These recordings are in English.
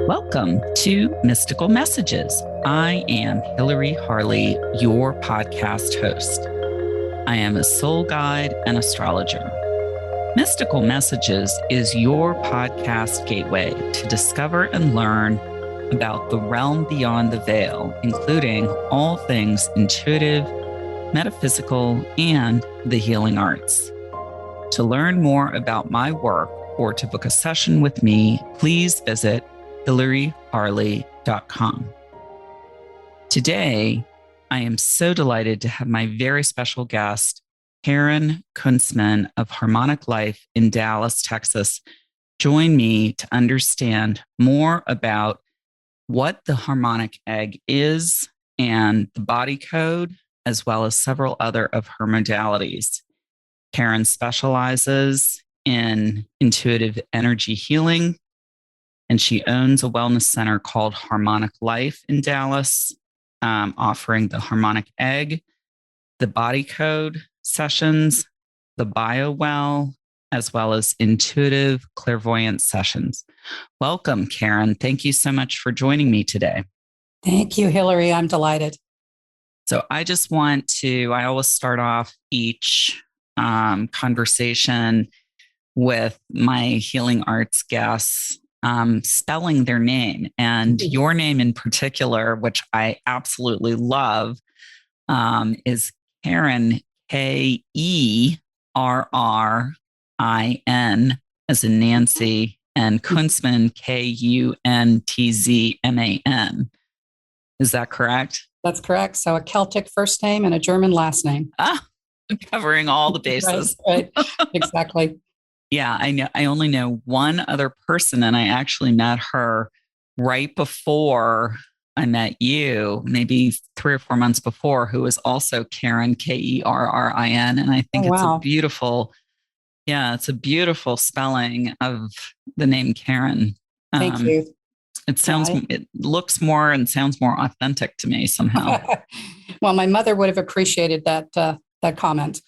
Welcome to Mystical Messages. I am Hilary Harley, your podcast host. I am a soul guide and astrologer. Mystical Messages is your podcast gateway to discover and learn about the realm beyond the veil, including all things intuitive, metaphysical, and the healing arts. To learn more about my work or to book a session with me, please visit hilaryharley.com. Today, I am so delighted to have my very special guest, Kerrin Kuntzman of Harmonic Life in Dallas, Texas, join me to understand more about what the Harmonic Egg is and the body code, as well as several other of her modalities. Kerrin specializes in intuitive energy healing, and she owns a wellness center called Harmonic Life in Dallas, offering the Harmonic Egg, the body code sessions, the bio well, as well as intuitive clairvoyance sessions. Welcome, Kerrin. Thank you so much for joining me today. Thank you, Hilary. I'm delighted. So I just want to, I always start off each conversation with my healing arts guests spelling their name, and your name in particular, which I absolutely love, is Kerrin, Kerrin, as in Nancy, and Kuntzman, Kuntzman. Is that correct? That's correct. So a Celtic first name and a German last name. Covering all the bases. Right. Exactly. Yeah, I know. I only know one other person, and I actually met her right before I met you, maybe 3 or 4 months before, who was also Kerrin, Kerrin. And I think it's a beautiful, it's a beautiful spelling of the name Kerrin. Thank you. It looks more and sounds more authentic to me somehow. Well, my mother would have appreciated that comment.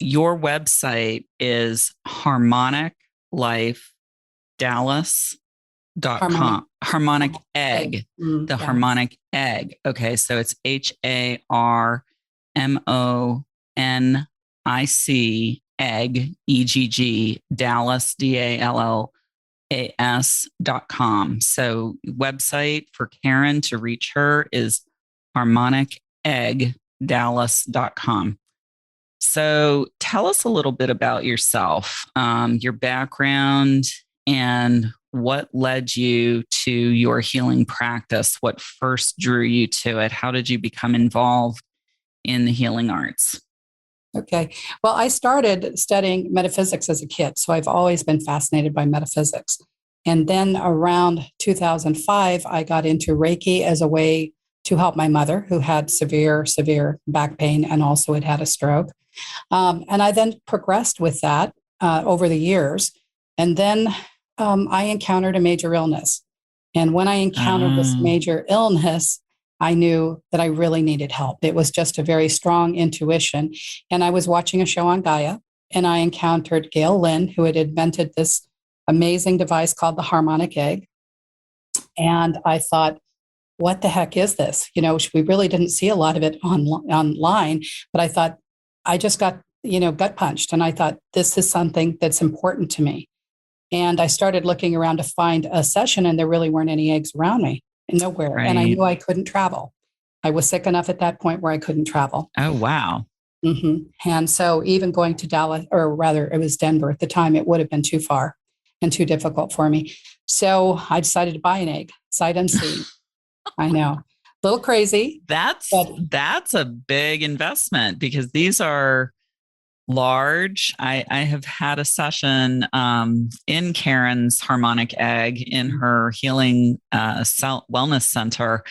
Your website is harmoniclifedallas.com. Harmonic Egg. The Harmonic Egg. Okay, so it's HARMONIC egg, EGG, Dallas, DALLAS.com. So website for Kerrin to reach her is harmoniceggdallas.com. So tell us a little bit about yourself, your background, and what led you to your healing practice. What first drew you to it? How did you become involved in the healing arts? Okay. Well, I started studying metaphysics as a kid, so I've always been fascinated by metaphysics. And then around 2005, I got into Reiki as a way to help my mother, who had severe back pain and also had a stroke. And I then progressed with that over the years. And then I encountered a major illness. And when I encountered this major illness, I knew that I really needed help. It was just a very strong intuition. And I was watching a show on Gaia, and I encountered Gail Lynn, who had invented this amazing device called the Harmonic Egg. And I thought, what the heck is this? You know, we really didn't see a lot of it online, but I thought, I just got, gut punched. And I thought, this is something that's important to me. And I started looking around to find a session, and there really weren't any eggs around me, nowhere. Right. And I knew I couldn't travel. I was sick enough at that point where I couldn't travel. Oh, wow. Mm-hmm. And so even going to Dallas, or rather it was Denver at the time, it would have been too far and too difficult for me. So I decided to buy an egg, sight unseen. I know. A little crazy. That's a big investment, because these are large. I have had a session in Kerrin's Harmonic Egg in her healing wellness center,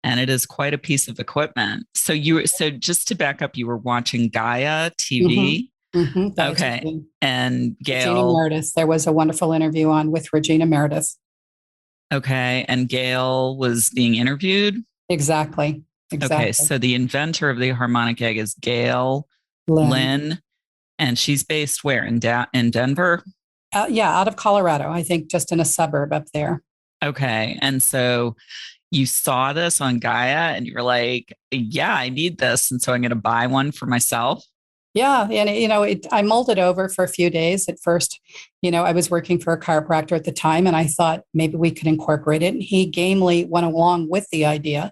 and it is quite a piece of equipment. So just to back up, you were watching Gaia TV. Mm-hmm. Mm-hmm. Okay. And Gail. Regina Meredith. There was a wonderful interview on with Regina Meredith. Okay. And Gail was being interviewed? Exactly. Okay. So the inventor of the Harmonic Egg is Gail Lynn. And she's based where? In Denver? Yeah, out of Colorado. I think just in a suburb up there. Okay. And so you saw this on Gaia and you were like, yeah, I need this. And so I'm going to buy one for myself. Yeah, and I mulled it over for a few days at first. I was working for a chiropractor at the time, and I thought maybe we could incorporate it. And he gamely went along with the idea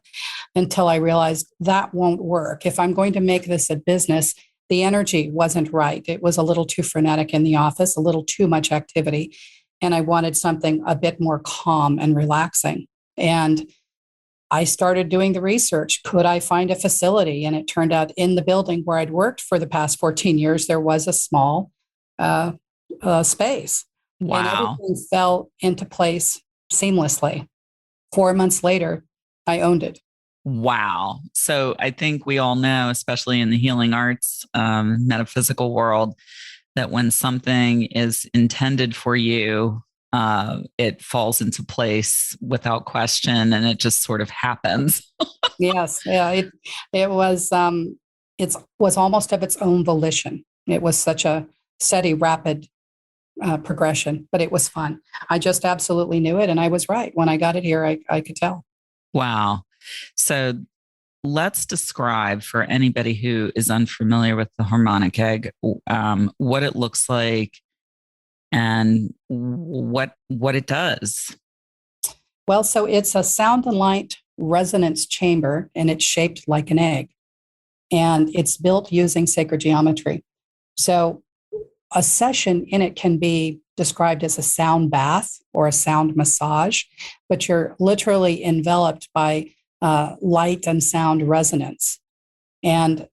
until I realized that won't work. If I'm going to make this a business, the energy wasn't right. It was a little too frenetic in the office, a little too much activity, and I wanted something a bit more calm and relaxing. And I started doing the research. Could I find a facility? And it turned out in the building where I'd worked for the past 14 years, there was a small uh, space. And Wow. everything fell into place seamlessly. 4 months later, I owned it. Wow. So I think we all know, especially in the healing arts, metaphysical world, that when something is intended for you, it falls into place without question and it just sort of happens. Yes, yeah, it was it was almost of its own volition. It was such a steady, rapid progression, but it was fun. I just absolutely knew it, and I was right when I got it here. I could tell. Wow. So let's describe for anybody who is unfamiliar with the harmonic egg, what it looks like and what it does. Well, so it's a sound and light resonance chamber, and it's shaped like an egg, and it's built using sacred geometry. So a session in it can be described as a sound bath or a sound massage, but you're literally enveloped by light and sound resonance. And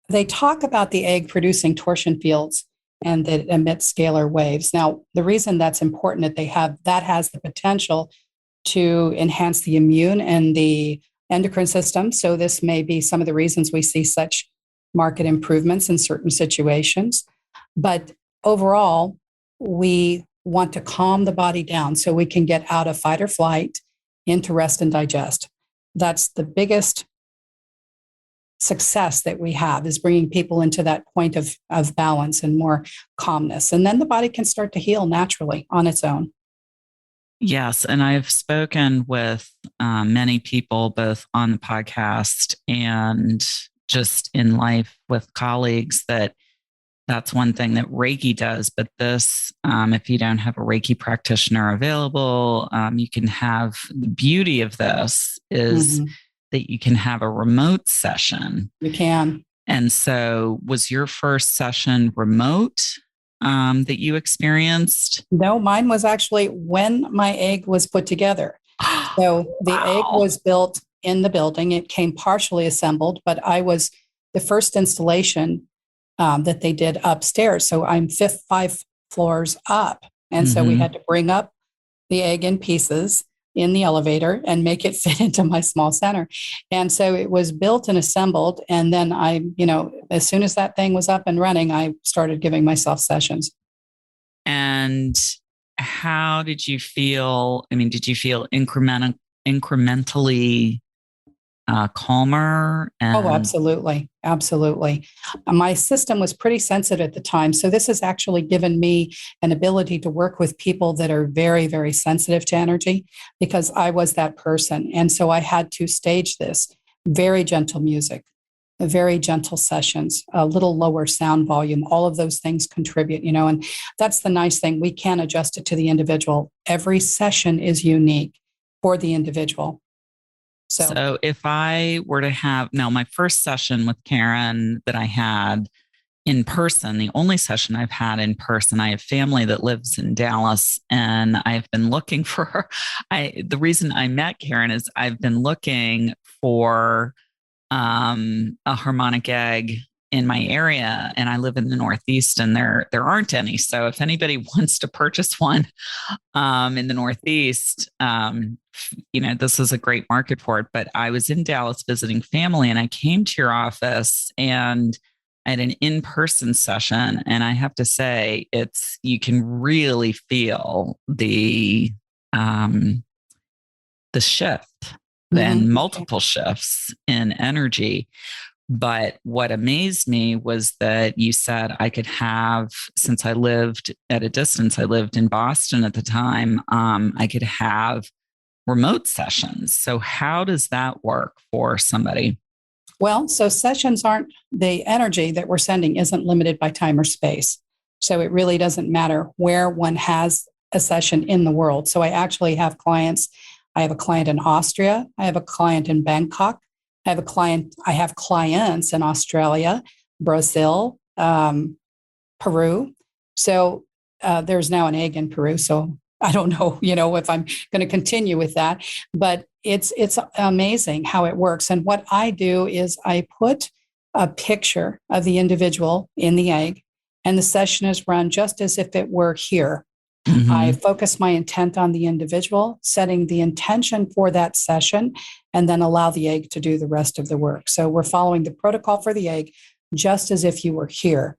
they talk about the egg producing torsion fields and that it emits scalar waves. Now, the reason that's important that has the potential to enhance the immune and the endocrine system. So this may be some of the reasons we see such market improvements in certain situations. But overall, we want to calm the body down so we can get out of fight or flight into rest and digest. That's the biggest success that we have, is bringing people into that point of balance and more calmness. And then the body can start to heal naturally on its own. Yes. And I've spoken with many people, both on the podcast and just in life with colleagues, that's one thing that Reiki does. But this, if you don't have a Reiki practitioner available, you can have the beauty of this is that you can have a remote session. You can. And so, was your first session remote that you experienced? No, mine was actually when my egg was put together. So the egg was built in the building. It came partially assembled, but I was the first installation that they did upstairs. So I'm 5 floors up. And so we had to bring up the egg in pieces in the elevator and make it fit into my small center. And so it was built and assembled. And then as soon as that thing was up and running, I started giving myself sessions. And how did you feel? I mean, did you feel incrementally calmer? Oh, absolutely. Absolutely. My system was pretty sensitive at the time. So this has actually given me an ability to work with people that are very, very sensitive to energy, because I was that person. And so I had to stage this very gentle music, very gentle sessions, a little lower sound volume. All of those things contribute, and that's the nice thing. We can adjust it to the individual. Every session is unique for the individual. So if I were to have now my first session with Kerrin that I had in person, the only session I've had in person, I have family that lives in Dallas and I've been looking for her. The reason I met Kerrin is I've been looking for a harmonic egg in my area, and I live in the Northeast and there aren't any. So if anybody wants to purchase one in the Northeast, this is a great market for it. But I was in Dallas visiting family and I came to your office and I had an in-person session. And I have to say, you can really feel the shift, then multiple shifts in energy. But what amazed me was that you said I could have, since I lived at a distance, I lived in Boston at the time, I could have remote sessions. So how does that work for somebody? Well, so sessions aren't, the energy that we're sending isn't limited by time or space. So it really doesn't matter where one has a session in the world. So I actually have clients. I have a client in Austria. I have a client in Bangkok. I have clients in Australia, Brazil, Peru. So there's now an egg in Peru. So I don't know, if I'm going to continue with that, but it's amazing how it works. And what I do is I put a picture of the individual in the egg, and the session is run just as if it were here. Mm-hmm. I focus my intent on the individual, setting the intention for that session, and then allow the egg to do the rest of the work. So we're following the protocol for the egg just as if you were here.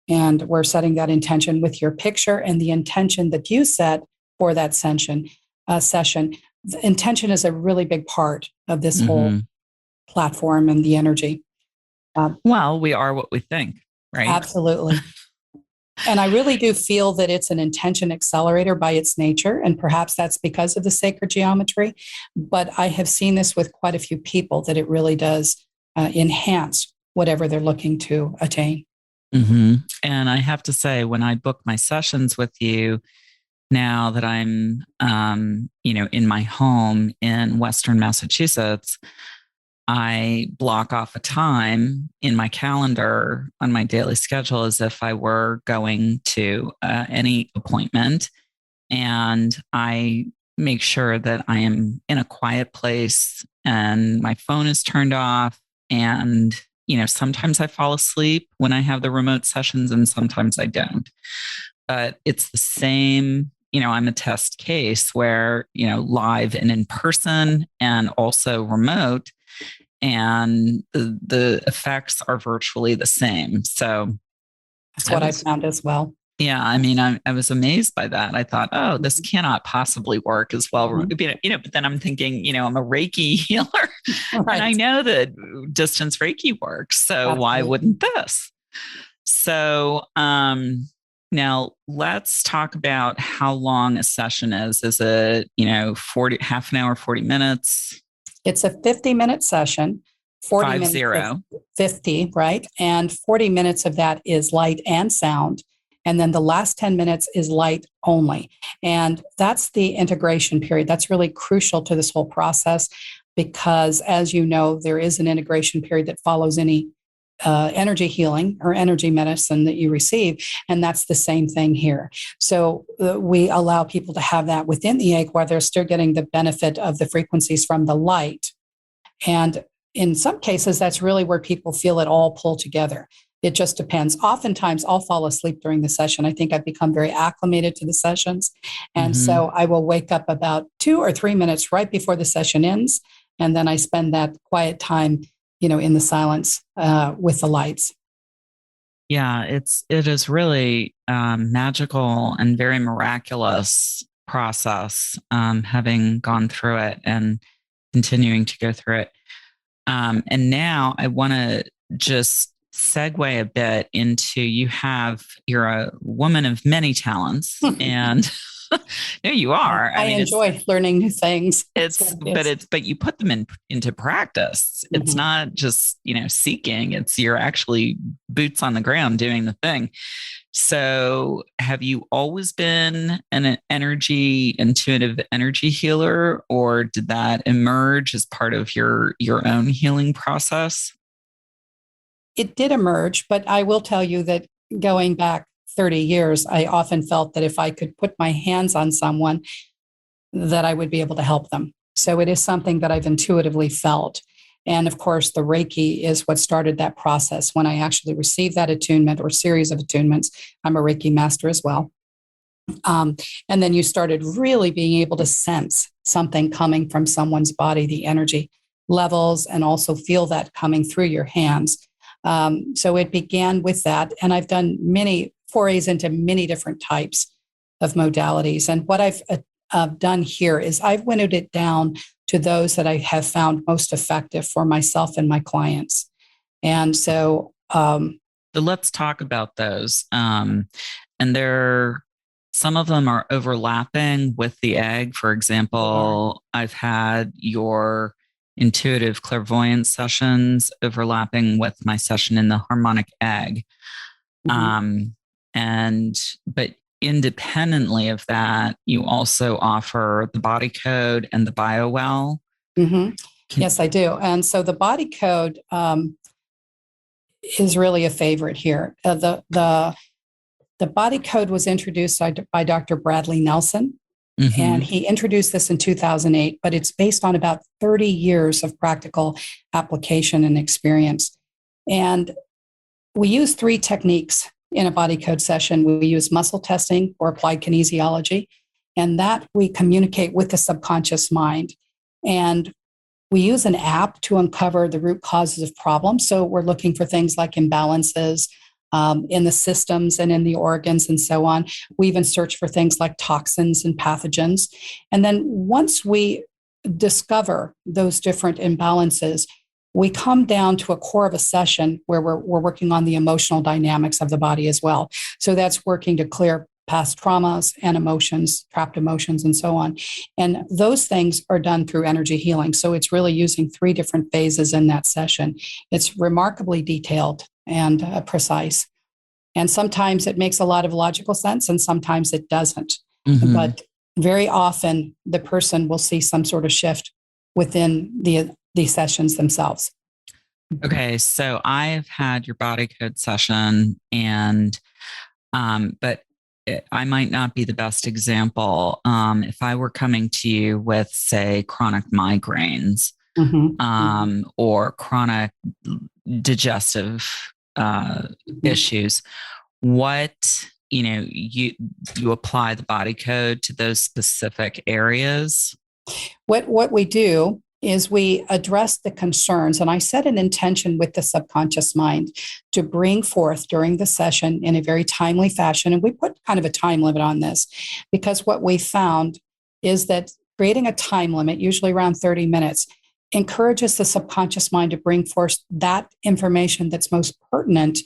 And we're setting that intention with your picture and the intention that you set for that session. The intention is a really big part of this whole platform and the energy. Well, we are what we think, right? Absolutely. And I really do feel that it's an intention accelerator by its nature. And perhaps that's because of the sacred geometry. But I have seen this with quite a few people that it really does enhance whatever they're looking to attain. Mm-hmm. And I have to say, when I book my sessions with you, now that I'm, in my home in Western Massachusetts, I block off a time in my calendar on my daily schedule as if I were going to any appointment. And I make sure that I am in a quiet place and my phone is turned off. And, sometimes I fall asleep when I have the remote sessions and sometimes I don't. But it's the same. I'm a test case where, live and in person and also remote, and the effects are virtually the same. So that's what I found as well. Yeah. I mean, I was amazed by that. I thought, oh, this cannot possibly work as well. Mm-hmm. But then I'm thinking, I'm a Reiki healer right. And I know that distance Reiki works. So absolutely. Why wouldn't this? So, now let's talk about how long a session is. Is it, half an hour, 40 minutes? It's a 50-minute session. 40 minutes, 50, right? And 40 minutes of that is light and sound. And then the last 10 minutes is light only. And that's the integration period. That's really crucial to this whole process because, as you know, there is an integration period that follows any energy healing or energy medicine that you receive. And that's the same thing here. So we allow people to have that within the egg while they're still getting the benefit of the frequencies from the light. And in some cases, that's really where people feel it all pull together. It just depends. Oftentimes, I'll fall asleep during the session. I think I've become very acclimated to the sessions. And so I will wake up about 2 or 3 minutes right before the session ends. And then I spend that quiet time, in the silence with the lights. Yeah, it is really magical and very miraculous process, having gone through it and continuing to go through it. And now I want to just segue a bit into you're a woman of many talents and no, you are. I mean, enjoy learning new things. But you put them into practice. Mm-hmm. It's not just, seeking, it's you're actually boots on the ground doing the thing. So have you always been an intuitive energy healer, or did that emerge as part of your own healing process? It did emerge, but I will tell you that going back 30 years, I often felt that if I could put my hands on someone, that I would be able to help them. So it is something that I've intuitively felt. And of course, the Reiki is what started that process when I actually received that attunement or series of attunements. I'm a Reiki master as well. And then you started really being able to sense something coming from someone's body, the energy levels, and also feel that coming through your hands. So it began with that. And I've done many forays into many different types of modalities. And what I've done here is I've winnowed it down to those that I have found most effective for myself and my clients. And so let's talk about those. And they're some of them are overlapping with the egg. For They are. example, I've had your intuitive clairvoyance sessions overlapping with my session in the harmonic egg. Mhm. Um, but independently of that, you also offer the body code and the bio well. Mhm. Can, Yes, I do. And so the body code is really a favorite here. The body code was introduced by Dr. Bradley Nelson, and mm-hmm, he introduced this in 2008, but it's based on about 30 years of practical application and experience. And we use three techniques in a body code session. We use muscle testing or applied kinesiology, and that we communicate with the subconscious mind. And we use an app to uncover the root causes of problems. So we're looking for things like imbalances in the systems and in the organs and so on. We even search for things like toxins and pathogens. And then once we discover those different imbalances, we come down to a core of a session where we're working on the emotional dynamics of the body as well. So that's working to clear past traumas and emotions, trapped emotions, and so on. And those things are done through energy healing. So it's really using three different phases in that session. It's remarkably detailed and precise. And sometimes it makes a lot of logical sense, and sometimes it doesn't. mm-hmm. But very often, the person will see some sort of shift within these sessions themselves. Okay, so I've had your body code session, and but I might not be the best example. If I were coming to you with, say, chronic migraines, or chronic digestive issues, what you apply the body code to those specific areas? What we do is we address the concerns, and I set an intention with the subconscious mind to bring forth during the session in a very timely fashion. And we put kind of a time limit on this because what we found is that creating a time limit, usually around 30 minutes, encourages the subconscious mind to bring forth that information that's most pertinent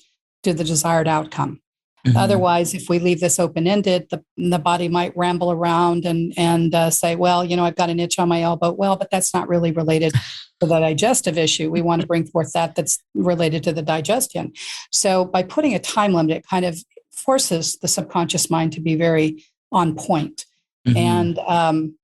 to the desired outcome. Mm-hmm. Otherwise, if we leave this open ended, the body might ramble around and say, well, I've got an itch on my elbow. Well, but that's not really related to the digestive issue. We want to bring forth that's related to the digestion. So by putting a time limit, it kind of forces the subconscious mind to be very on point. Mm-hmm. And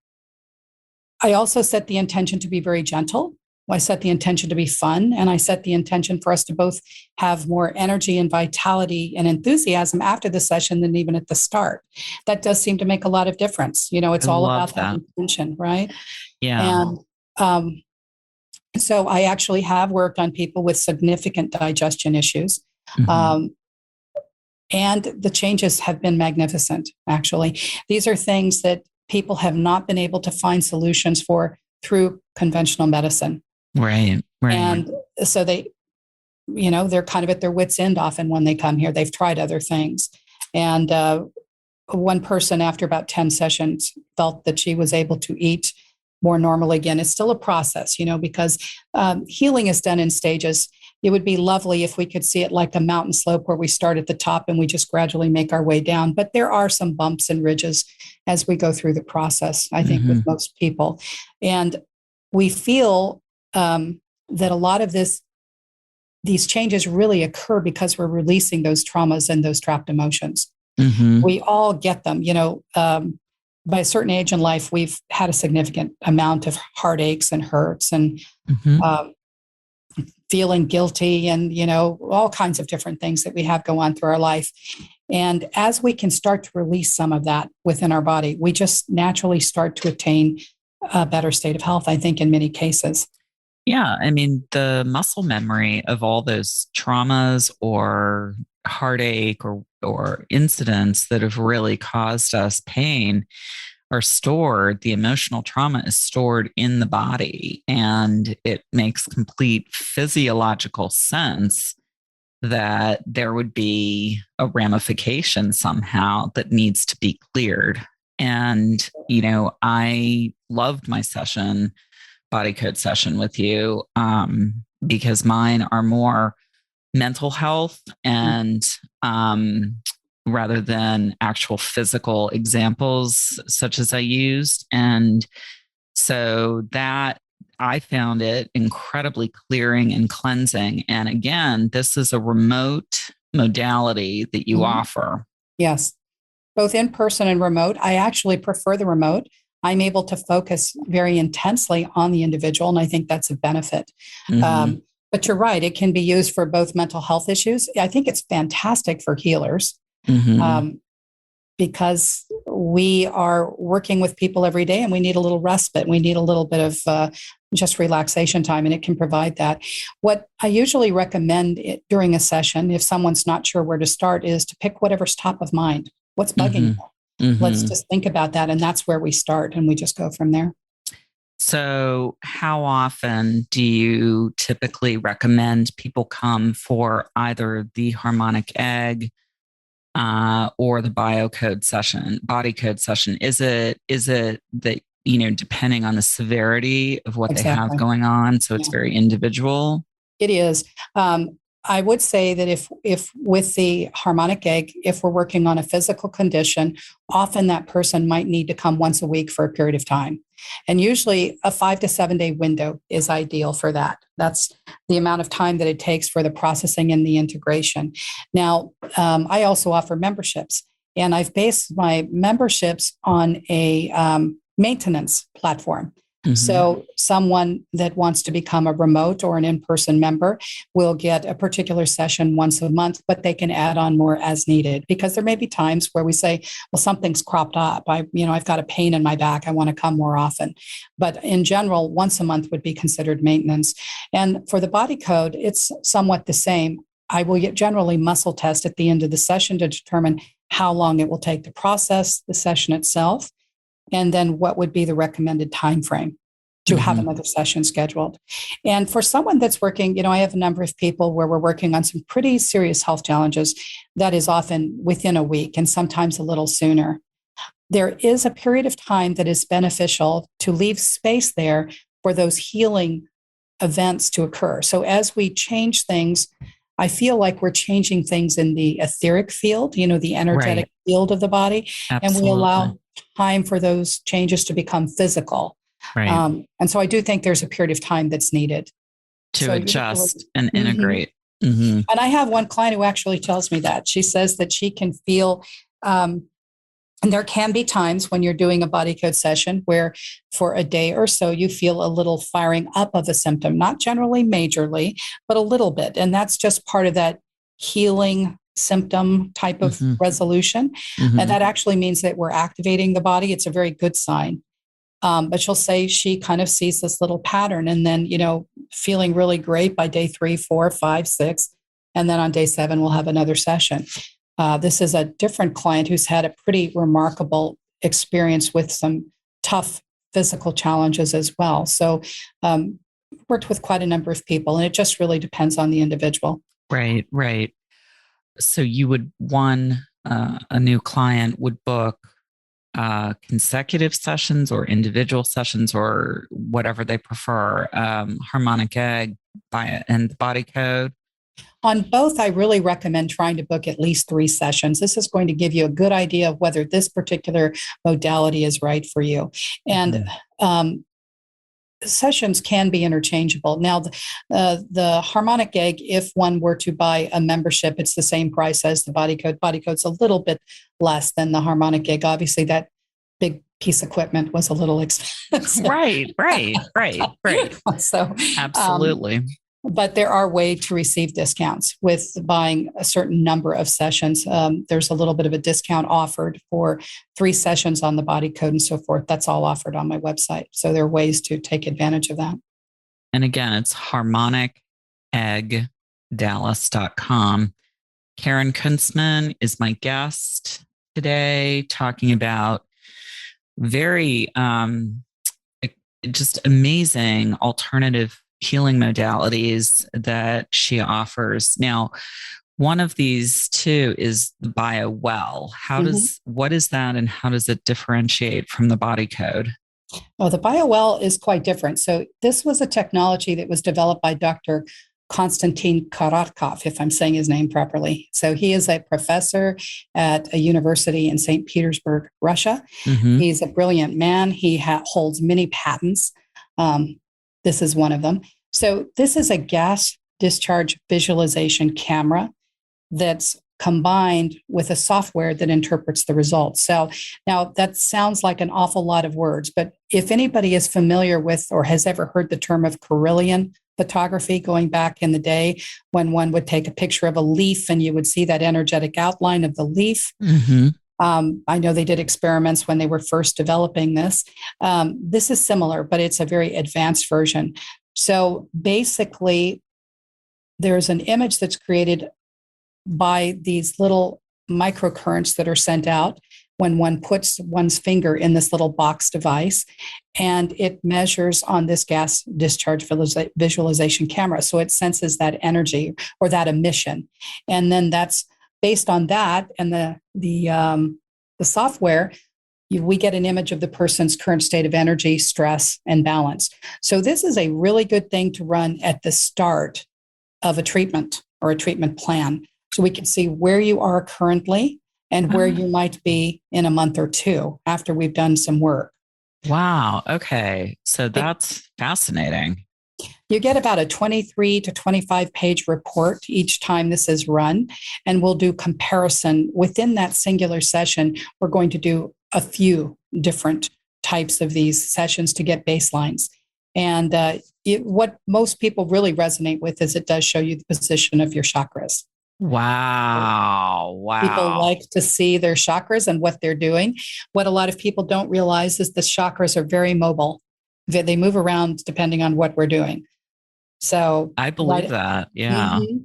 I also set the intention to be very gentle. I set the intention to be fun, and I set the intention for us to both have more energy and vitality and enthusiasm after the session than even at the start. That does seem to make a lot of difference. I It's all love about that that. intention, right? Yeah. And so I actually have worked on people with significant digestion issues. Mm-hmm. Um, and the changes have been magnificent, actually. These are things that people have not been able to find solutions for through conventional medicine. Right. Right. And so they're kind of at their wits' end often when they come here. They've tried other things. And one person, after about 10 sessions, felt that she was able to eat more normally again. It's still a process, because healing is done in stages. It would be lovely if we could see it like a mountain slope where we start at the top and we just gradually make our way down. But there are some bumps and ridges as we go through the process, I think, with most people. And we feel that a lot of these changes really occur because we're releasing those traumas and those trapped emotions. Mm-hmm. We all get them, by a certain age in life, we've had a significant amount of heartaches and hurts and feeling guilty and, all kinds of different things that we have go on through our life. And as we can start to release some of that within our body, we just naturally start to attain a better state of health, I think, in many cases. Yeah. I mean, the muscle memory of all those traumas or heartache or incidents that have really caused us pain are stored. The emotional trauma is stored in the body, and it makes complete physiological sense that there would be a ramification somehow that needs to be cleared. And, I loved my body code session with you, because mine are more mental health and rather than actual physical examples such as I used. And so that I found it incredibly clearing and cleansing. And again, this is a remote modality that you offer. Yes, both in person and remote. I actually prefer the remote. I'm able to focus very intensely on the individual, and I think that's a benefit. But you're right, it can be used for both mental health issues. I think it's fantastic for healers because we are working with people every day and we need a little respite. We need a little bit of just relaxation time, and it can provide that. What I usually recommend during a session, if someone's not sure where to start, is to pick whatever's top of mind. What's bugging you? Let's just think about that. And that's where we start, and we just go from there. So, how often do you typically recommend people come for either the Harmonic Egg or the biocode session, body code session? Is it that, depending on the severity of what they have going on, so it's very individual? It is. I would say that if with the Harmonic Egg, if we're working on a physical condition, often that person might need to come once a week for a period of time. And usually a 5 to 7 day window is ideal for that. That's the amount of time that it takes for the processing and the integration. Now, I also offer memberships, and I've based my memberships on a maintenance platform. So someone that wants to become a remote or an in-person member will get a particular session once a month, but they can add on more as needed, because there may be times where we say, well, something's cropped up. I've got a pain in my back. I want to come more often. But in general, once a month would be considered maintenance. And for the body code, it's somewhat the same. I will generally muscle test at the end of the session to determine how long it will take to process the session itself, and then what would be the recommended time frame to have another session scheduled. And for someone that's working, I have a number of people where we're working on some pretty serious health challenges that is often within a week and sometimes a little sooner. There is a period of time that is beneficial to leave space there for those healing events to occur. So as we change things, I feel like we're changing things in the etheric field, the energetic field of the body. Absolutely. And we allow time for those changes to become physical. Right. And so I do think there's a period of time that's needed to adjust and integrate. And I have one client who actually tells me that. She says that she can feel, and there can be times when you're doing a body code session where for a day or so you feel a little firing up of a symptom, not generally majorly, but a little bit. And that's just part of that healing symptom type of resolution. And that actually means that we're activating the body. It's a very good sign. But she'll say she kind of sees this little pattern, and then, feeling really great by day 3, 4, 5, 6. And then on day 7, we'll have another session. This is a different client who's had a pretty remarkable experience with some tough physical challenges as well. So worked with quite a number of people, and it just really depends on the individual. Right. So you would, a new client would book consecutive sessions or individual sessions or whatever they prefer, Harmonic Egg and the body code? On both, I really recommend trying to book at least 3 sessions. This is going to give you a good idea of whether this particular modality is right for you. And sessions can be interchangeable. Now, the Harmonic Egg, if one were to buy a membership, it's the same price as the body code. Body code's a little bit less than the Harmonic Egg. Obviously, that big piece of equipment was a little expensive. Right. So, absolutely. But there are ways to receive discounts with buying a certain number of sessions. There's a little bit of a discount offered for 3 sessions on the body code and so forth. That's all offered on my website. So there are ways to take advantage of that. And again, it's harmoniceggdallas.com. Kerrin Kuntzman is my guest today, talking about very just amazing alternative healing modalities that she offers. Now, one of these too is the BioWell. What is that, and how does it differentiate from the body code? Well, the BioWell is quite different. So this was a technology that was developed by Dr. Konstantin Karatkov, if I'm saying his name properly. So he is a professor at a university in St. Petersburg, Russia. Mm-hmm. He's a brilliant man. He holds many patents. This is one of them. So this is a gas discharge visualization camera that's combined with a software that interprets the results. So now that sounds like an awful lot of words, but if anybody is familiar with or has ever heard the term of Carillion photography, going back in the day when one would take a picture of a leaf and you would see that energetic outline of the leaf. Mm-hmm. I know they did experiments when they were first developing this. This is similar, but it's a very advanced version. So basically, there's an image that's created by these little microcurrents that are sent out when one puts one's finger in this little box device, and it measures on this gas discharge visualization camera. So it senses that energy or that emission. And then that's based on that and the software, we get an image of the person's current state of energy, stress, and balance. So this is a really good thing to run at the start of a treatment or a treatment plan. So we can see where you are currently and where you might be in a month or two after we've done some work. Wow. Okay. So that's fascinating. You get about a 23 to 25 page report each time this is run, and we'll do comparison within that singular session. We're going to do a few different types of these sessions to get baselines. And what most people really resonate with is it does show you the position of your chakras. Wow. Wow. People like to see their chakras and what they're doing. What a lot of people don't realize is the chakras are very mobile. They move around depending on what we're doing. So I believe that. Yeah. Mm-hmm.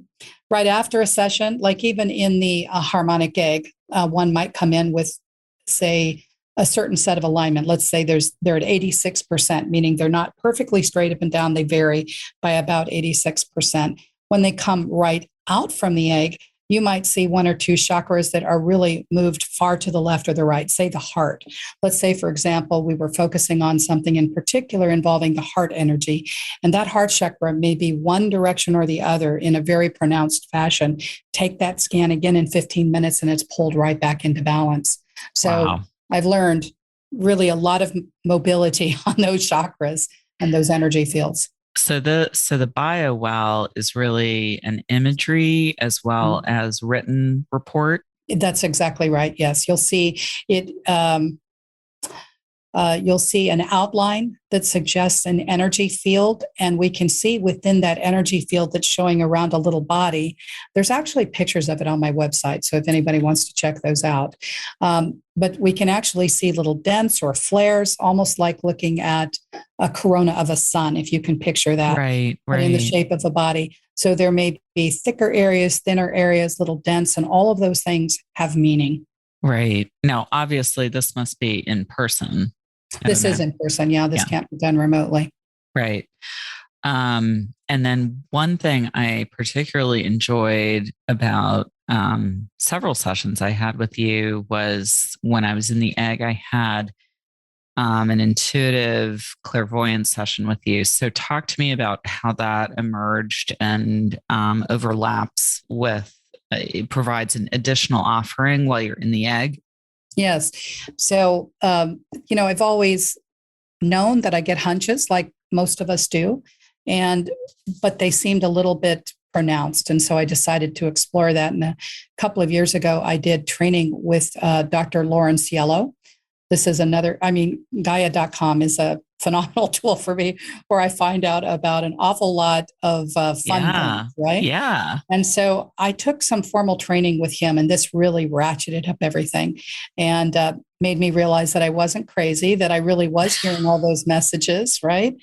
Right after a session, like even in the Harmonic Egg, one might come in with, say, a certain set of alignment. Let's say they're at 86%, meaning they're not perfectly straight up and down. They vary by about 86%. When they come right out from the egg, you might see one or two chakras that are really moved far to the left or the right, say the heart. Let's say, for example, we were focusing on something in particular involving the heart energy, and that heart chakra may be one direction or the other in a very pronounced fashion. Take that scan again in 15 minutes and it's pulled right back into balance. So wow. I've learned really a lot of mobility on those chakras and those energy fields. So the bio well is really an imagery as well as written report. That's exactly right. Yes, you'll see it. You'll see an outline that suggests an energy field, and we can see within that energy field that's showing around a little body. There's actually pictures of it on my website, so if anybody wants to check those out. But we can actually see little dents or flares, almost like looking at a corona of a sun, if you can picture that, right. in the shape of a body. So there may be thicker areas, thinner areas, little dents, and all of those things have meaning. Right. Now, obviously, this must be in person. This is in person. Yeah, this can't be done remotely. Right. And then one thing I particularly enjoyed about several sessions I had with you was when I was in the egg, I had an intuitive clairvoyance session with you. So talk to me about how that emerged and overlaps with, it provides an additional offering while you're in the egg. Yes. So, I've always known that I get hunches like most of us do, but they seemed a little bit pronounced. And so I decided to explore that. And a couple of years ago, I did training with Dr. Lauren Cielo. This is Gaia.com is a phenomenal tool for me where I find out about an awful lot of fun things, right? Yeah. And so I took some formal training with him, and this really ratcheted up everything and made me realize that I wasn't crazy, that I really was hearing all those messages, right?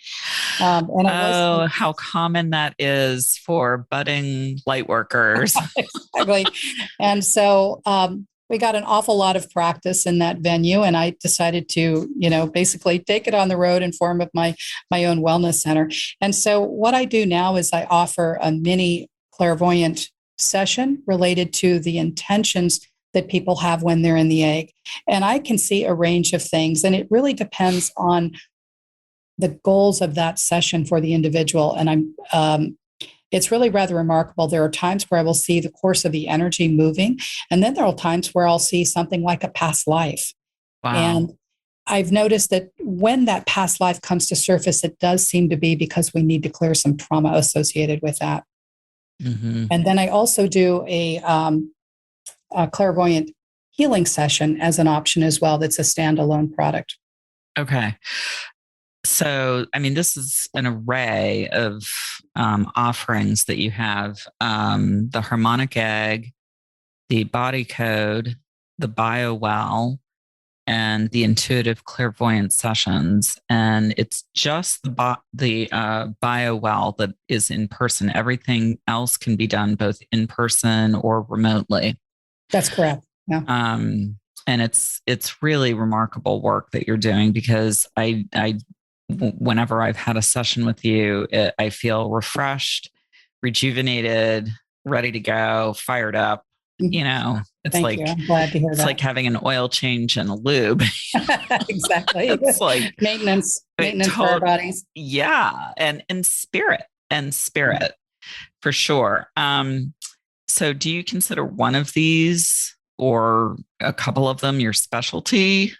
How common that is for budding light workers. Exactly. And so we got an awful lot of practice in that venue, and I decided to, basically take it on the road in form of my own wellness center. And so what I do now is I offer a mini clairvoyant session related to the intentions that people have when they're in the egg. And I can see a range of things, and it really depends on the goals of that session for the individual. And it's really rather remarkable. There are times where I will see the course of the energy moving, and then there are times where I'll see something like a past life. Wow. And I've noticed that when that past life comes to surface, it does seem to be because we need to clear some trauma associated with that. Mm-hmm. And then I also do a clairvoyant healing session as an option as well. That's a standalone product. Okay. So, I mean, this is an array of offerings that you have, the Harmonic Egg, the Body Code, the Bio Well, and the Intuitive Clairvoyant Sessions. And it's just the Bio Well that is in person. Everything else can be done both in person or remotely. That's correct. Yeah. And it's really remarkable work that you're doing, because whenever I've had a session with you, I feel refreshed, rejuvenated, ready to go, fired up. It's Thank you. I'm glad to hear that. Like having an oil change and a lube. Exactly. It's like maintenance for our bodies. Yeah. And spirit for sure. So do you consider one of these or a couple of them your specialty?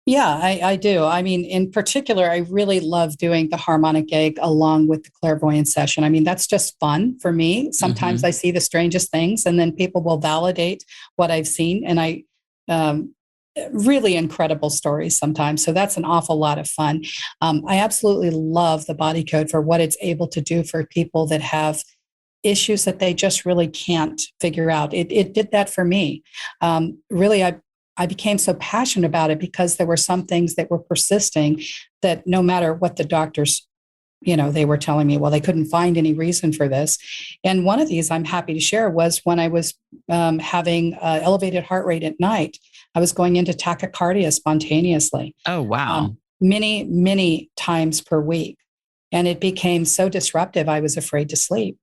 Yeah, I do. I mean, in particular, I really love doing the harmonic egg along with the clairvoyant session. I mean, that's just fun for me. Sometimes I see the strangest things, and then people will validate what I've seen. And really incredible stories sometimes. So that's an awful lot of fun. I absolutely love the body code for what it's able to do for people that have issues that they just really can't figure out. It did that for me. Really, I became so passionate about it because there were some things that were persisting that no matter what the doctors, they were telling me, well, they couldn't find any reason for this. And one of these I'm happy to share was when I was having elevated heart rate at night, I was going into tachycardia spontaneously. Oh, wow. Many, many times per week. And it became so disruptive, I was afraid to sleep.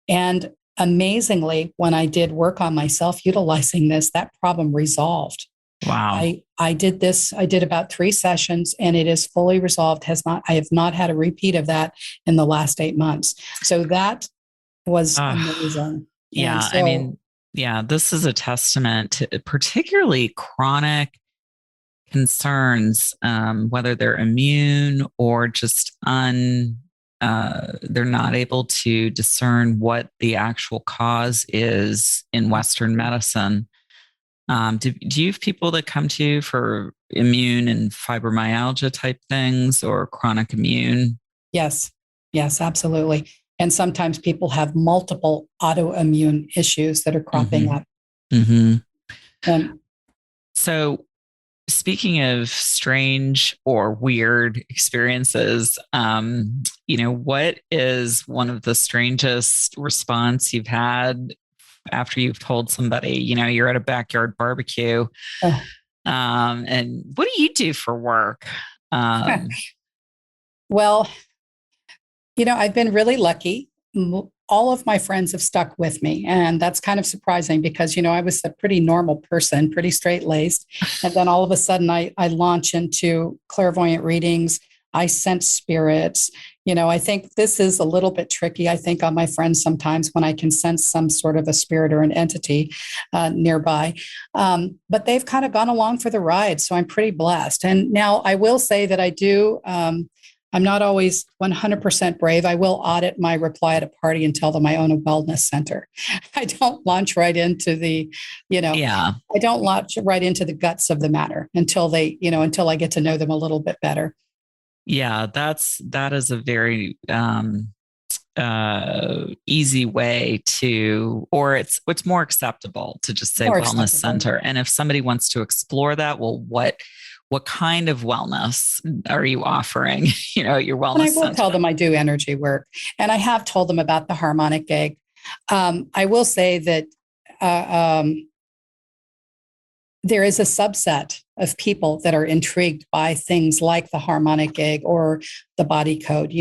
And amazingly, when I did work on myself utilizing this, that problem resolved. Wow. I did this. I did about 3 sessions and it is fully resolved. I have not had a repeat of that in the last 8 months. So that was amazing. Yeah. So, I mean, yeah, this is a testament to particularly chronic concerns, whether they're immune or just they're not able to discern what the actual cause is in Western medicine. Do you have people that come to you for immune and fibromyalgia type things or chronic immune? Yes, absolutely. And sometimes people have multiple autoimmune issues that are cropping up. So speaking of strange or weird experiences, what is one of the strangest response you've had after you've told somebody, you're at a backyard barbecue, and what do you do for work? Well, I've been really lucky. All of my friends have stuck with me. And that's kind of surprising because, I was a pretty normal person, pretty straight laced. And then all of a sudden I launch into clairvoyant readings. I sense spirits. I think this is a little bit tricky, I think, on my friends sometimes when I can sense some sort of a spirit or an entity nearby. But they've kind of gone along for the ride. So I'm pretty blessed. And now I will say that I do. I'm not always 100% brave. I will audit my reply at a party and tell them I own a wellness center. I don't launch right into I don't launch right into the guts of the matter until until I get to know them a little bit better. Yeah, that is a very easy way to, or it's more acceptable to just say wellness center. And if somebody wants to explore that, well, what kind of wellness are you offering? Your wellness and I will center. Tell them I do energy work, and I have told them about the harmonic egg. I will say that there is a subset of people that are intrigued by things like the harmonic egg or the body code.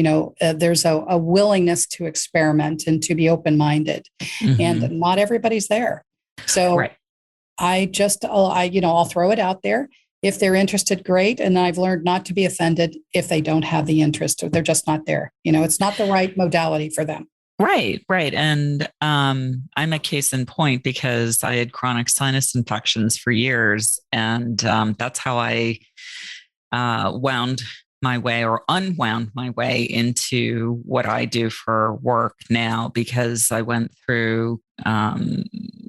There's a willingness to experiment and to be open-minded, and not everybody's there. So right. I'll throw it out there. If they're interested, great. And I've learned not to be offended if they don't have the interest or they're just not there. It's not the right modality for them. Right, right. And I'm a case in point because I had chronic sinus infections for years. And that's how I wound my way or unwound my way into what I do for work now, because I went through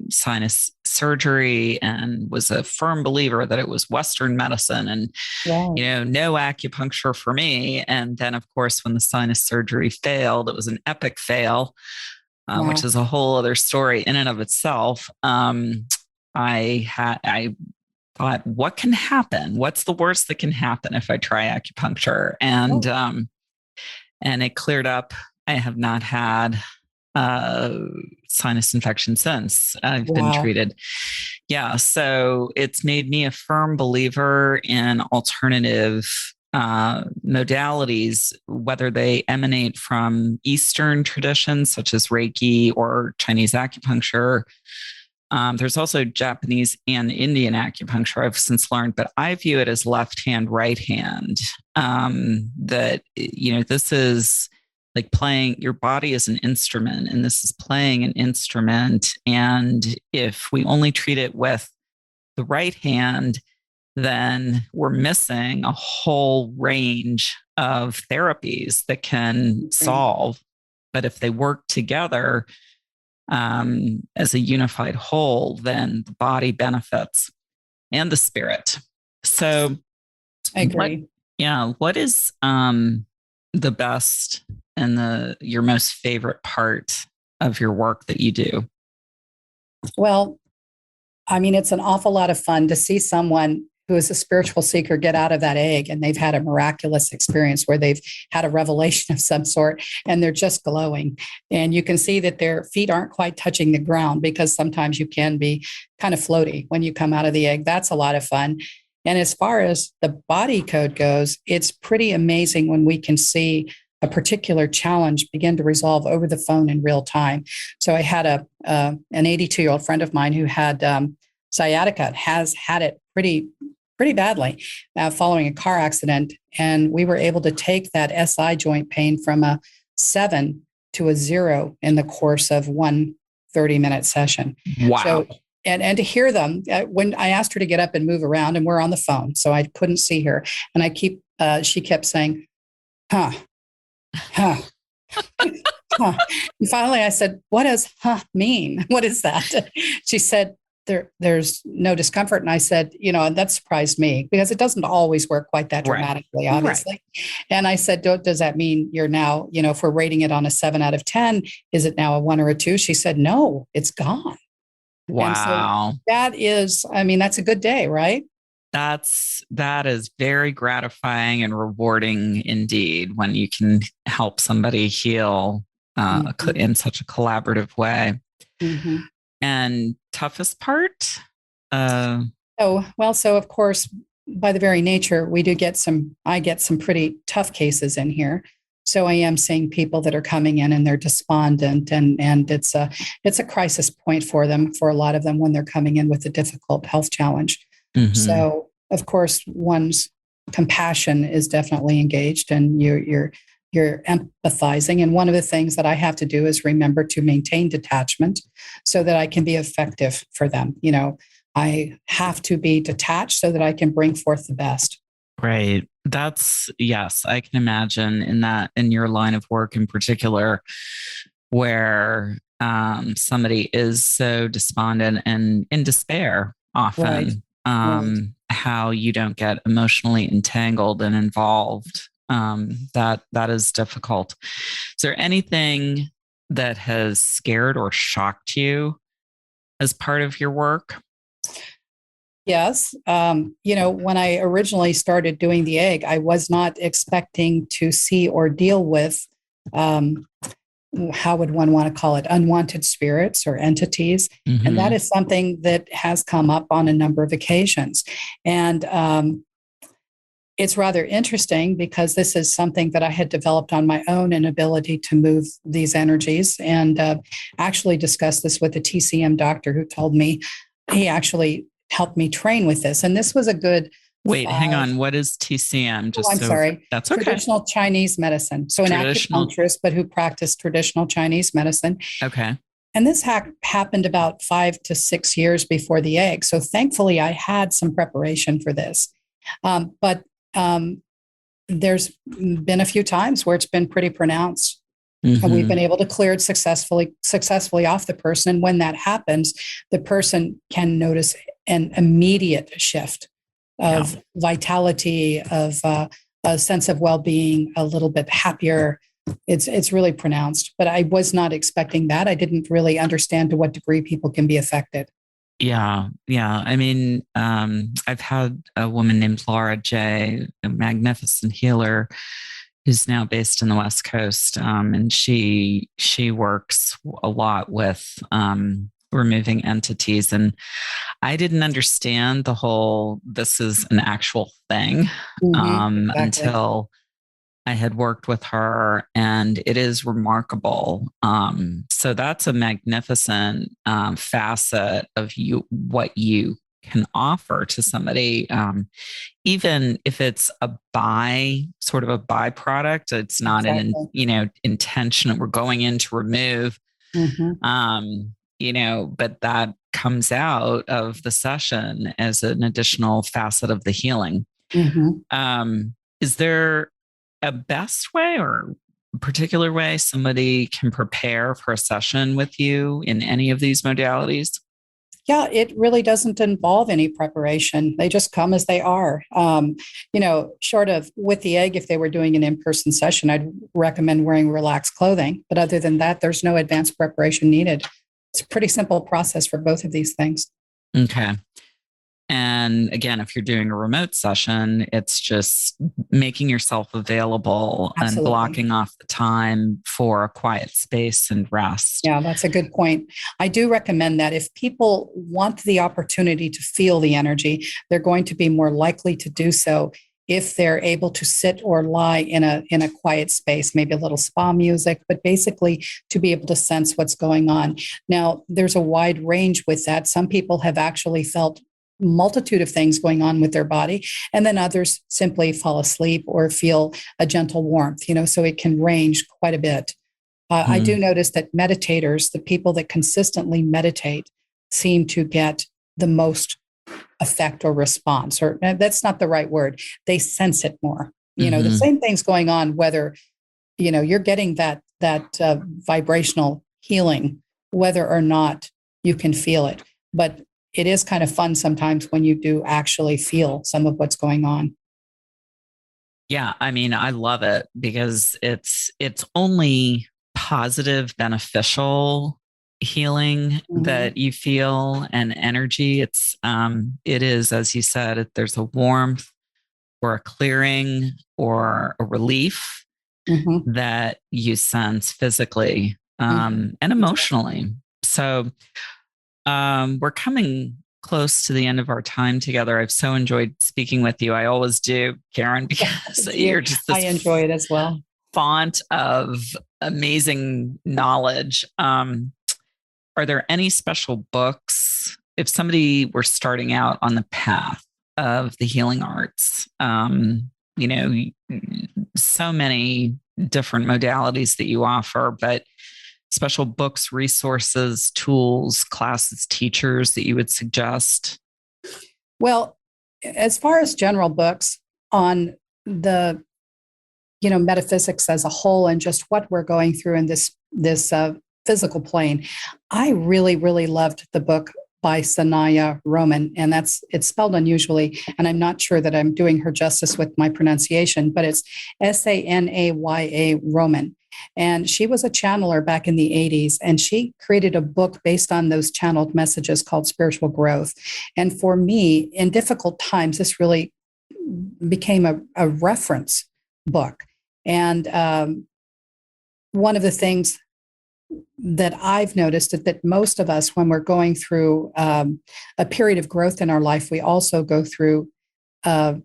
sinus surgery and was a firm believer that it was Western medicine and, Wow. no acupuncture for me. And then, of course, when the sinus surgery failed, it was an epic fail, Wow. which is a whole other story in and of itself. I thought, what can happen? What's the worst that can happen if I try acupuncture? And it cleared up. I have not had sinus infection since I've been treated. Yeah. So it's made me a firm believer in alternative modalities, whether they emanate from Eastern traditions such as Reiki or Chinese acupuncture. There's also Japanese and Indian acupuncture, I've since learned, but I view it as left hand, right hand. This is like playing, your body is an instrument, and this is playing an instrument. And if we only treat it with the right hand, then we're missing a whole range of therapies that can solve. But if they work together, as a unified whole, then the body benefits and the spirit. So I agree. What is the best and your most favorite part of your work that you do? Well, I mean, it's an awful lot of fun to see someone who is a spiritual seeker get out of that egg and they've had a miraculous experience where they've had a revelation of some sort and they're just glowing. And you can see that their feet aren't quite touching the ground, because sometimes you can be kind of floaty when you come out of the egg. That's a lot of fun. And as far as the body code goes, it's pretty amazing when we can see a particular challenge begin to resolve over the phone in real time. So I had an 82-year-old friend of mine who had sciatica, has had it pretty badly following a car accident. And we were able to take that SI joint pain from a 7 to a 0 in the course of one 30-minute session. Wow. So, and to hear them, when I asked her to get up and move around, and we're on the phone, so I couldn't see her. And she kept saying, huh. Huh. Huh. And finally I said, what does mean? What is that? She said, there's no discomfort. And I said, and that surprised me, because it doesn't always work quite that dramatically, obviously. Right. And I said, does that mean you're now, if we're rating it on a 7 out of 10, is it now a 1 or a 2? She said, no, it's gone. Wow. So that's a good day, right? That is very gratifying and rewarding indeed, when you can help somebody heal in such a collaborative way. Mm-hmm. And toughest part? So of course, by the very nature, I get some pretty tough cases in here. So I am seeing people that are coming in and they're despondent, and it's a crisis point for them, for a lot of them, when they're coming in with a difficult health challenge. Mm-hmm. So of course, one's compassion is definitely engaged, and you're empathizing. And one of the things that I have to do is remember to maintain detachment so that I can be effective for them. I have to be detached so that I can bring forth the best. Right. Yes, I can imagine in your line of work in particular, where somebody is so despondent and in despair often, right. How you don't get emotionally entangled and involved. That is difficult. Is there anything that has scared or shocked you as part of your work? Yes. When I originally started doing the egg, I was not expecting to see or deal with, how would one want to call it, unwanted spirits or entities. Mm-hmm. And that is something that has come up on a number of occasions. And it's rather interesting, because this is something that I had developed on my own, an ability to move these energies, and actually discussed this with a TCM doctor who told me he actually helped me train with this. And this was a good Wait, hang five. on. What is TCM? Oh, Just I'm so sorry. that's okay. Traditional Chinese medicine. So an Traditional. acupuncturist, but who practiced traditional Chinese medicine. Okay. And this happened about 5 to 6 years before the egg. So thankfully, I had some preparation for this. But there's been a few times where it's been pretty pronounced. And we've been Mm-hmm. able to clear it successfully off the person. And when that happens, the person can notice an immediate shift Yeah. of vitality, of a sense of well-being, a little bit happier. It's really pronounced, but I was not expecting that. I didn't really understand to what degree people can be affected. Yeah. Yeah. I mean, I've had a woman named Laura J, a magnificent healer who's now based in the West Coast. And she works a lot with removing entities. And I didn't understand the whole this is an actual thing Exactly. until I had worked with her, and it is remarkable. So that's a magnificent facet of you, what you can offer to somebody, even if it's sort of a byproduct. It's not an Exactly. intention. We're going in to remove, Mm-hmm. but that comes out of the session as an additional facet of the healing. Mm-hmm. Is there a best way or particular way somebody can prepare for a session with you in any of these modalities? Yeah, it really doesn't involve any preparation. They just come as they are. Short of with the egg, if they were doing an in-person session, I'd recommend wearing relaxed clothing. But other than that, there's no advanced preparation needed. It's a pretty simple process for both of these things. Okay. And again, if you're doing a remote session, it's just making yourself available and Absolutely. blocking off the time for a quiet space and rest. Yeah, that's a good point. I do recommend that if people want the opportunity to feel the energy, they're going to be more likely to do so if they're able to sit or lie in a quiet space, maybe a little spa music, but basically to be able to sense what's going on. Now, there's a wide range with that. Some people have actually felt multitude of things going on with their body, and then others simply fall asleep or feel a gentle warmth, so it can range quite a bit. I do Mm. notice that meditators, the people that consistently meditate, seem to get the most effect or response, or that's not the right word. They sense it more. The Hmm. same thing's going on whether you're getting that vibrational healing, whether or not you can feel it. But it is kind of fun sometimes when you do actually feel some of what's going on. Yeah, I mean, I love it because it's only positive, beneficial healing Mm-hmm. that you feel and energy. It is, as you said, there's a warmth or a clearing or a relief Mm-hmm. that you sense physically Mm-hmm. and Exactly. emotionally. So we're coming close to the end of our time together. I've so enjoyed speaking with you. I always do, Kerrin, because Thank you. you're just I this enjoy it as well. font of amazing knowledge. Are there any special books if somebody were starting out on the path of the healing arts? You know, so many different modalities that you offer, but special books, resources, tools, classes, teachers that you would suggest? Well, as far as general books on the metaphysics as a whole and just what we're going through in this physical plane, I really really loved the book by Sanaya Roman, and it's spelled unusually, and I'm not sure that I'm doing her justice with my pronunciation, but it's Sanaya Roman. And she was a channeler back in the 80s, and she created a book based on those channeled messages called Spiritual Growth. And for me, in difficult times, this really became a reference book. And one of the things that I've noticed is that most of us, when we're going through a period of growth in our life, we also go through uh,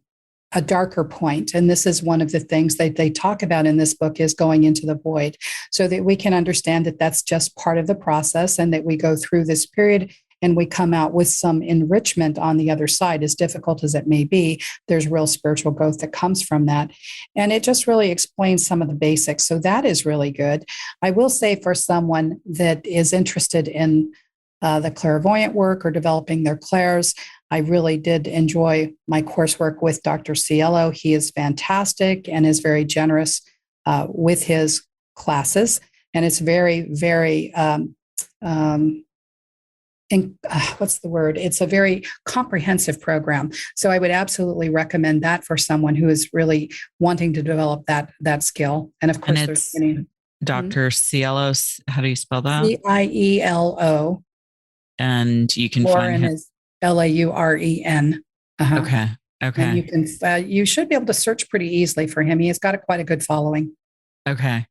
a darker point. And this is one of the things that they talk about in this book is going into the void, so that we can understand that that's just part of the process and that we go through this period and we come out with some enrichment on the other side, as difficult as it may be. There's real spiritual growth that comes from that. And it just really explains some of the basics. So that is really good. I will say, for someone that is interested in the clairvoyant work or developing their clairs, I really did enjoy my coursework with Dr. Cielo. He is fantastic and is very generous with his classes. And it's very, very, what's the word? It's a very comprehensive program. So I would absolutely recommend that for someone who is really wanting to develop that skill. And of course, there's many. Dr. Cielos, how do you spell that? Cielo. And you can Lauren find him. is Lauren. Uh-huh. Okay. And you can, you should be able to search pretty easily for him. He has got quite a good following. Okay.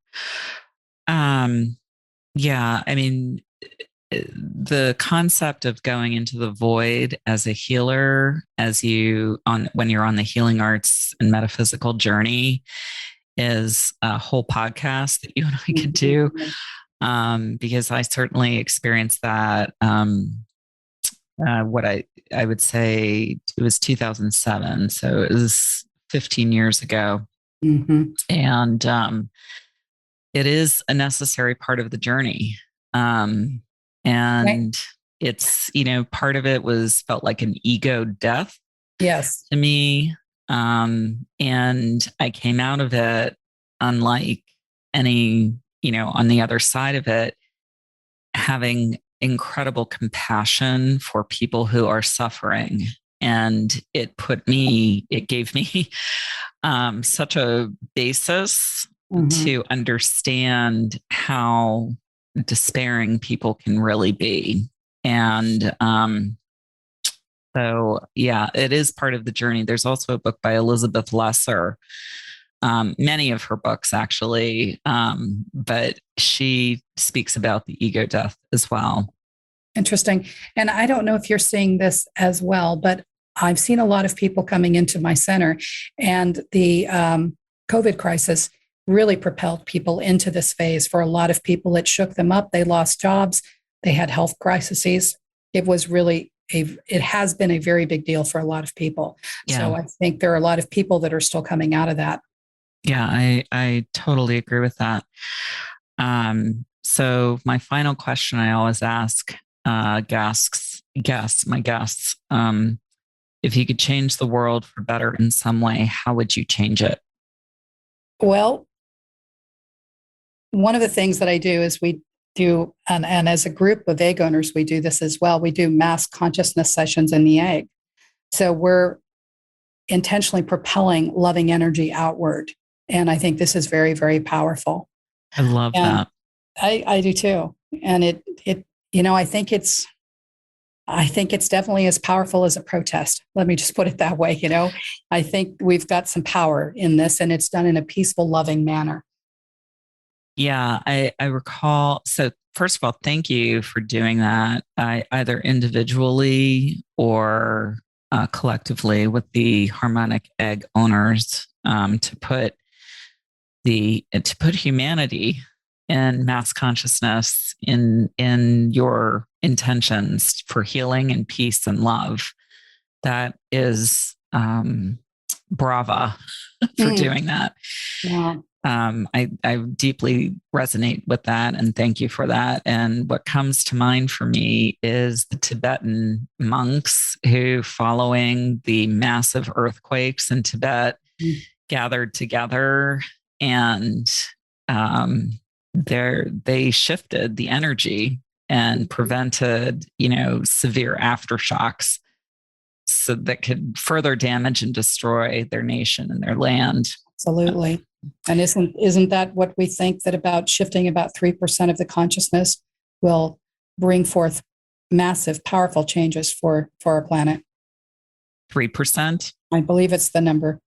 Yeah, I mean, the concept of going into the void as a healer, when you're on the healing arts and metaphysical journey, is a whole podcast that you and I could do. Because I certainly experienced that. What I would say it was 2007, so it was 15 years ago, and it is a necessary part of the journey. And it's, part of it felt like an ego death. Yes. To me. And I came out of it unlike any, on the other side of it, having incredible compassion for people who are suffering. And it gave me such a basis to understand how despairing people can really be. And so, yeah, it is part of the journey. There's also a book by Elizabeth Lesser, many of her books actually, but she speaks about the ego death as well. Interesting. And I don't know if you're seeing this as well, but I've seen a lot of people coming into my center, and the COVID crisis really propelled people into this phase. For a lot of people, it shook them up. They lost jobs. They had health crises. It was really it has been a very big deal for a lot of people. Yeah. So I think there are a lot of people that are still coming out of that. Yeah, I totally agree with that. So my final question I always ask my guests, if you could change the world for better in some way, how would you change it? Well, one of the things that I do is we do, and as a group of egg owners, we do this as well. We do mass consciousness sessions in the egg. So we're intentionally propelling loving energy outward. And I think this is very, very powerful. I love that. I do too. And I think it's definitely as powerful as a protest. Let me just put it that way. I think we've got some power in this, and it's done in a peaceful, loving manner. Yeah, I recall. So first of all, thank you for doing that, either individually or collectively with the Harmonic Egg owners, to put humanity and mass consciousness in your intentions for healing and peace and love. That is brava for doing that. Yeah. I deeply resonate with that, and thank you for that. And what comes to mind for me is the Tibetan monks who, following the massive earthquakes in Tibet, gathered together, and they shifted the energy and prevented, severe aftershocks so that could further damage and destroy their nation and their land. Absolutely. And isn't that what we think, that about shifting about 3% of the consciousness will bring forth massive, powerful changes for our planet? 3%? I believe it's the number.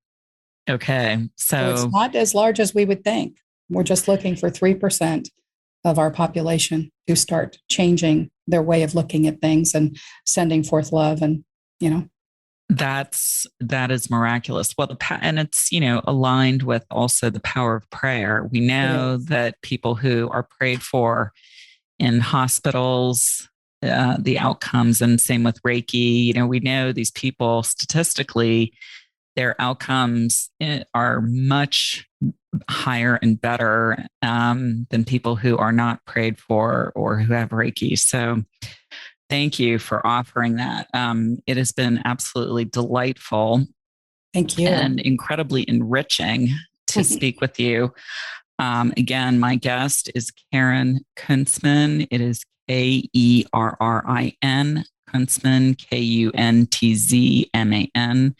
Okay. So it's not as large as we would think. We're just looking for 3% of our population to start changing their way of looking at things and sending forth love. And, that is miraculous. Well, and it's, aligned with also the power of prayer. We know that people who are prayed for in hospitals, the outcomes. And same with Reiki. You know, we know these people statistically, their outcomes are much higher and better than people who are not prayed for or who have Reiki. So thank you for offering that. It has been absolutely delightful. Thank you. And incredibly enriching to speak with you. Again, my guest is Kerrin Kuntzman. It is Kerrin Kuntzman, Kuntzman.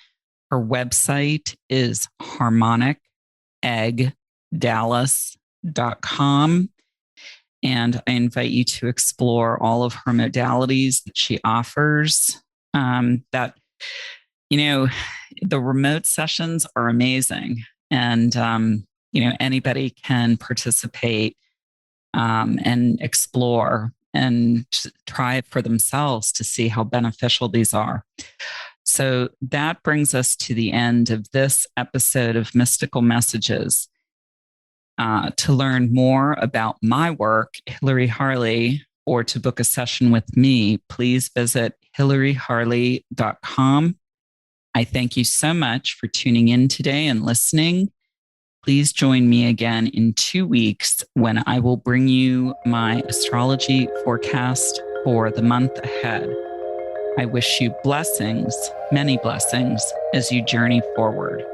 Her website is harmoniceggdallas.com. And I invite you to explore all of her modalities that she offers. The remote sessions are amazing. And, anybody can participate and explore and try it for themselves to see how beneficial these are. So that brings us to the end of this episode of Mystical Messages. To learn more about my work, Hilary Harley, or to book a session with me, please visit hilaryharley.com. I thank you so much for tuning in today and listening. Please join me again in 2 weeks when I will bring you my astrology forecast for the month ahead. I wish you blessings, many blessings, as you journey forward.